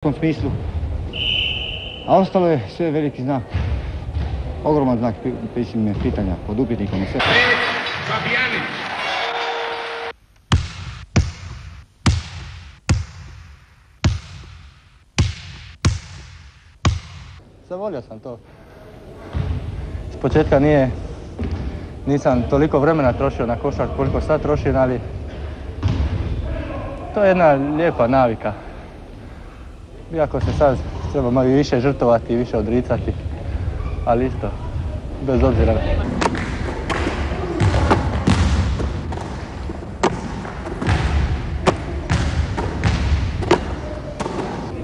tom smislu, a ostalo je sve veliki znak, ogroman znak pitanja pod upitnikom i sve. Zavolio sam to. S početka nisam toliko vremena trošio na košarku koliko sad trošim, ali to je jedna lijepa navika. Iako se sad treba malo više žrtvovati i više odricati, ali isto, bez obzira.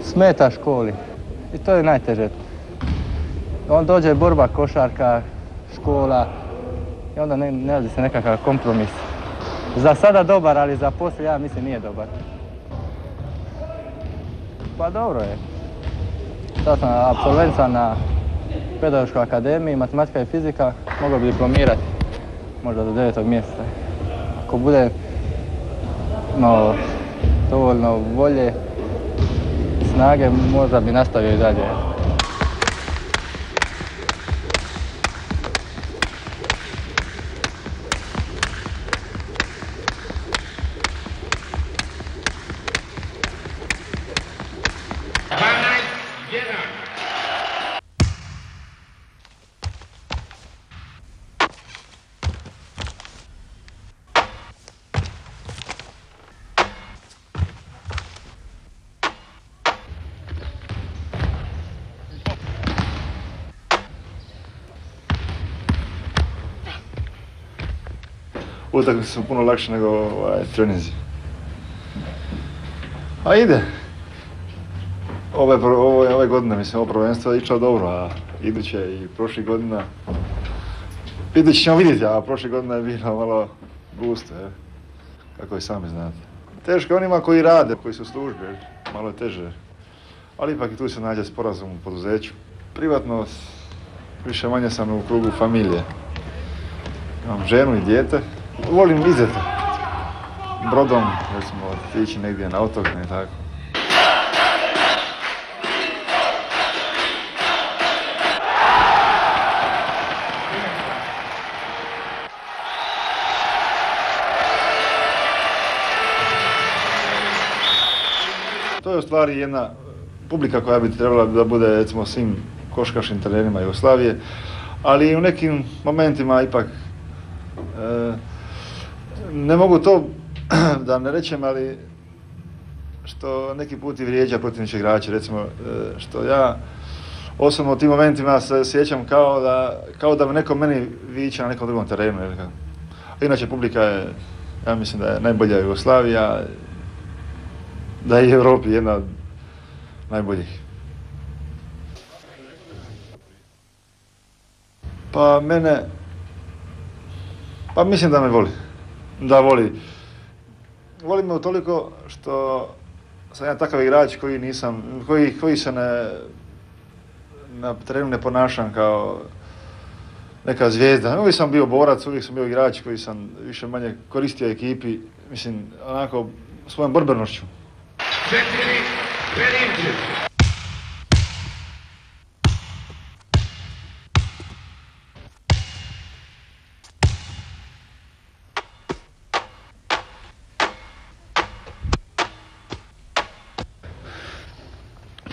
Smeta školi i to je najteže. On dođe borba, košarka, škola i onda ne nalazi se nekakav kompromis. Za sada dobar, ali za poslije ja mislim nije dobar. Pa dobro je. Sad sam apsolvent na Pedagoškoj akademiji, matematika i fizika, mogao bi diplomirati možda do 9. mjeseca. Ako bude dovoljno volje, snage, možda bi nastavio i dalje. Utakmice su puno lakše nego treninzi. A ide. Ove godine, mislim, ovo prvenstvo je išlo dobro, a iduće i prošlih godina. Iduće ćemo vidjeti, a prošlih godina je bilo malo gusto, kako i sami znate. Teško je onima koji rade, koji su u službi, malo je teže. Ali ipak i tu se nađe sporazum u poduzeću. Privatno, više manje sam u krugu familije. Imam ženu i dijete. Volim izeti brodom, recimo, ići negdje na otok i tako. To je u stvari jedna publika koja bi trebala da bude, recimo, svim košarkaškim terenima Jugoslavije, ali u nekim momentima ipak ne mogu to da ne rečem, ali što neki put i vrijeđa protivničke igrače, recimo, što ja osobno u tim momentima se sjećam kao da neko meni viče na nekom drugom terenu. Inače, publika je, ja mislim da je najbolja Jugoslavija, da je i Europi jedna od najboljih. Pa mislim da me voli. Da voli. Voli me utoliko što sam ja takav igrač koji se na terenu ne ponašam kao neka zvijezda. Uvijek sam bio borac, uvijek sam bio igrač koji sam više manje koristio ekipi, mislim, onako svojom borbenošću.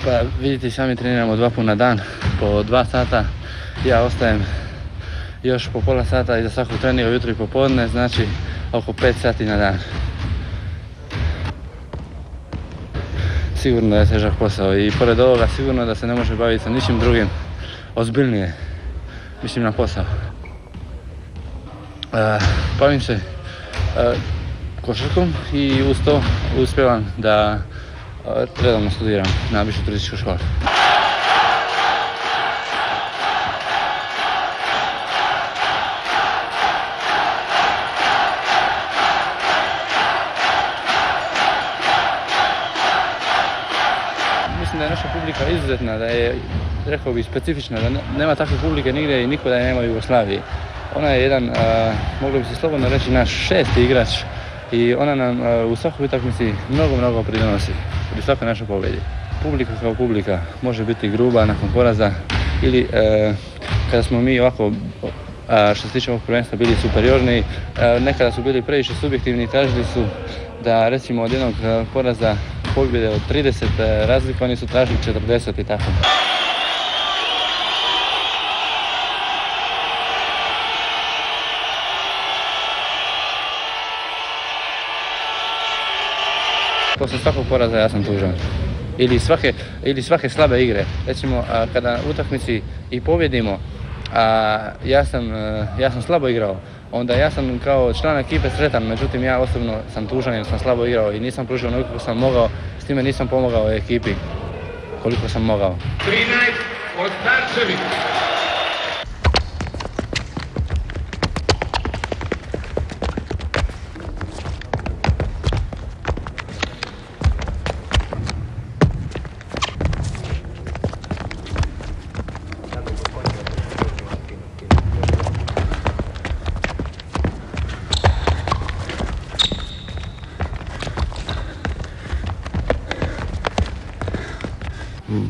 Pa vidite, sami treniramo 2 puta na dan, po 2 sata. Ja ostajem još po pola sata i za svakog treninga ujutro i popodne, znači oko 5 sati na dan. Sigurno da je težak posao i pored ovoga sigurno da se ne može baviti sa ničim drugim ozbiljnije, mislim na posao. Bavim se košarkom i uz to uspijevam da redovno studiram na Višoj turističkoj školi. Mislim da je naša publika izuzetna, da je, rekao bih, specifična, da nema takve publike nigdje i niko da je nema u Jugoslaviji. Ona je jedan, moglo bi se slobodno reći, naš 6. igrač i ona nam u svakoj utakmici mnogo pridonosi pri svakoj našoj pobjedi. publika kao publika može biti gruba nakon poraza ili kada smo mi ovako, što se tiče ovog prvenstva, bili superiorni, nekada su bili previše subjektivni i tražili su da recimo od jednog poraza pobjede od 30 razlika, oni su tražili 40 i tako. Poslije svakog poraza ja sam tužan. Ili svake slabe igre. Recimo, kada u utakmici i pobjedimo, ja sam slabo igrao, onda ja sam kao član ekipe sretan, međutim ja osobno sam tužan jer sam slabo igrao i nisam pružio onoliko koliko sam mogao, s time nisam pomogao ekipi koliko sam mogao. 13 od Starčević.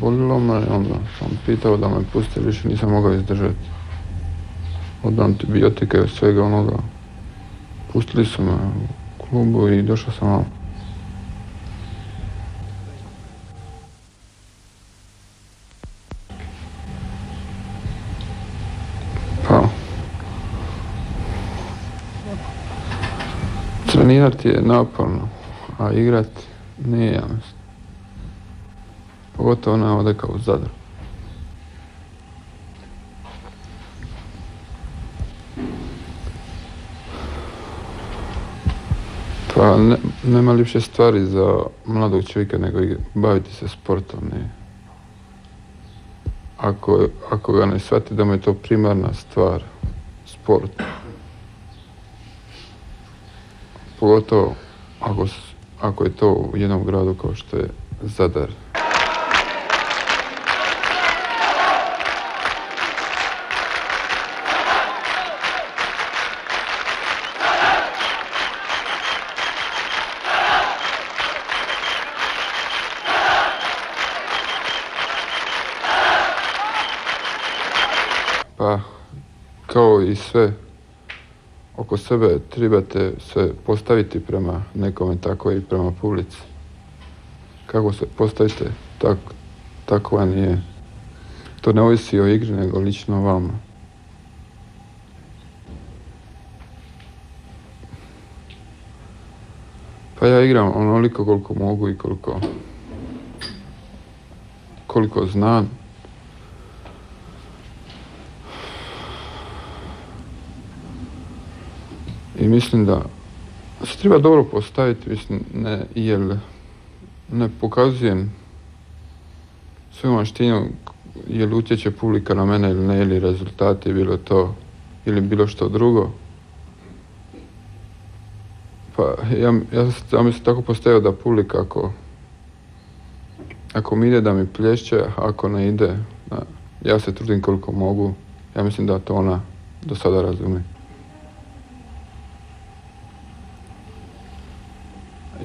Bolilo me, onda sam pitao da me puste, više nisam mogao izdržati. Od antibiotika i od svega onoga. Pustili su me u klubu i došao sam vam. Pa... Trenirati je naporno, a igrati nije, ja mislim. Pogotovo ona ovdje kao u Zadru. Pa nema ljepše stvari za mladog čovjeka nego baviti se sportom. Ne? Ako ga ne shvati da mu je to primarna stvar, sport. Pogotovo ako je to u jednom gradu kao što je Zadar. Pa, kao i sve oko sebe, trebate se postaviti prema nekome, tako i prema publici. Kako se postavite, tako vam je. To ne ovisi o igri, nego lično vama. Pa ja igram onoliko koliko mogu i koliko znam. I mislim da se treba dobro postaviti, mislim, ne pokazujem svoju maštinu, jel utječe publika na mene ili ne, ili rezultati, bilo to, ili bilo što drugo. Pa ja mi se tako postavio da publika ako mi ide da mi plješće, ako ne ide, ja se trudim koliko mogu, ja mislim da to ona do sada razumije.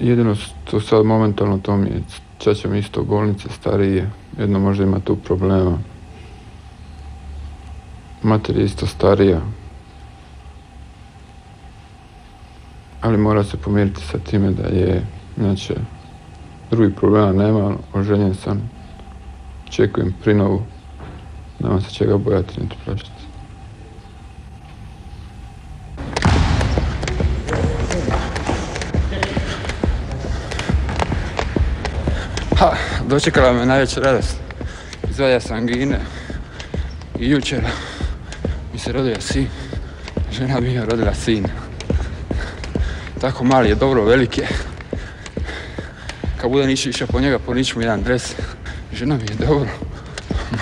Jedino što sad momentalno to mi je, čača mi isto bolnice, starije, jedno možda ima tu problema. Mater je isto starija. Ali mora se pomiriti sa time da je, znači, drugih problema nema, oženjen sam, čekujem prinovu, nema se čega bojati niti plašiti. Dočekala me najveća radost. Izvadio sam angine i jučer mi se rodio sin. Žena mi je rodila sin. Tako mali je, dobro velik je. Kad budem išao po njega, ponići mu jedan dres. Žena mi je dobro,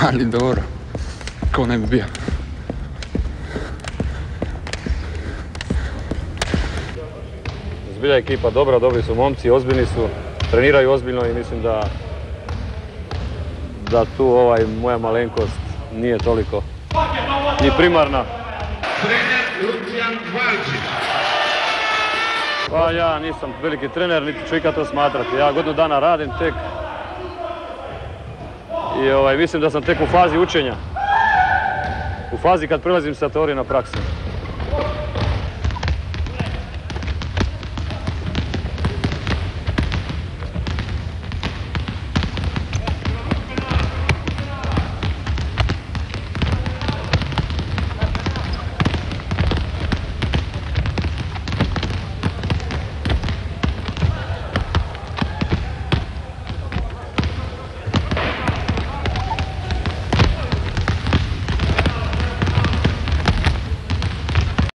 mali dobro, kao ne bi bio. Zbilja ekipa dobra, dobri su momci, ozbiljni su, treniraju ozbiljno i mislim da tu moja malenkost nije toliko ni primarna. Trener Lucijan Valčić. Pa ja nisam veliki trener, niti ću ikad to smatrati. Ja godinu dana radim tek I mislim da sam tek u fazi učenja. U fazi kad prelazim sa teorije na praksu.